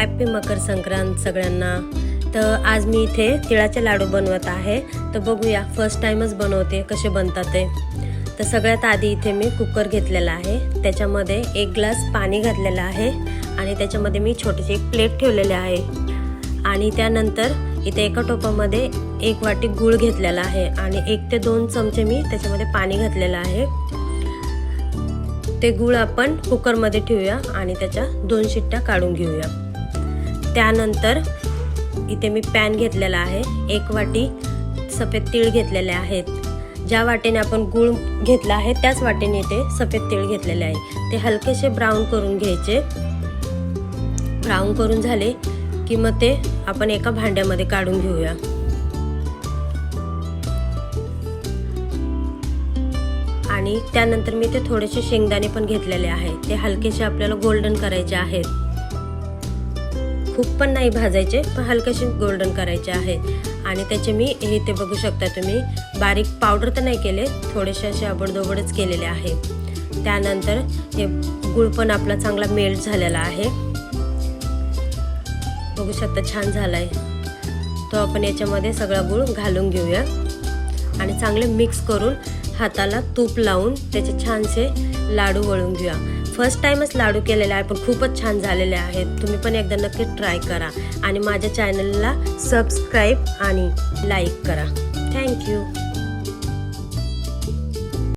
Happy Makar Sankrant सगळ्यांना। तर आज मी इथे तिळाचे लाडू बनवत आहे। तर बघूया, फर्स्ट टाइमच बनवते कसे बनतात ते। तर सगळ्यात आधी इथे मी कुकर घेतलेला आहे, त्याच्यामध्ये 1 ग्लास पाणी घातलेलं आहे आणि त्याच्यामध्ये मी छोटीशी एक प्लेट ठेवलेली आहे आणि त्यानंतर इथे एका टोपामध्ये 1 वाटी गूळ घेतलेला आहे आणि 1 ते 2 चमचे मी त्याच्यामध्ये पाणी घातलेलं आहे। ते गूळ आपण कुकरमध्ये ठेवूया आणि त्याच्या 2 शिट्ट्या काढून घेऊया। त्यानंतर इथे मी पॅन घेतलेला आहे, 1 वाटी सफेद तीळ घेतलेले आहेत। ज्या वाटीने आपण गूळ घेतला आहे त्याच वाटीने इथे सफेद तीळ घेतलेले आहे। ते हलकेसे ब्राऊन करून घ्यायचे। ब्राऊन करून झाले की मग ते आपण एका भांड्यामध्ये काढून घेऊया। आणि त्यानंतर मी ते थोडेसे शेंगदाणे पण घेतलेले आहेत, ते हलकेसे आपल्याला गोल्डन करायचे आहेत। खूप पण नाही भाजायचे, पण हलकेसे गोल्डन करायचे आहेत। आणि त्याचे मी हे ते बघू शकता तुम्ही, बारीक पावडर तर नाही केले, थोडेसे असे आबडधोबडच केलेले आहे। त्यानंतर हे गूळ पण आपला चांगला मेल्ट झालेला आहे, बघू शकता छान झालाय। तो आपण याच्यामध्ये सगळा गूळ घालून घेऊया आणि चांगले मिक्स करून हाताला तूप लावून त्याचे छानसे लाडू वळून घेऊया। फर्स्ट टाइमच लाडू केलेले आहे, पण खूपच छान झालेले आहेत। तुम्ही पण एकदा नक्की ट्राय करा आणि माझ्या चॅनलला सबस्क्राईब आणि लाईक करा। थँक्यू।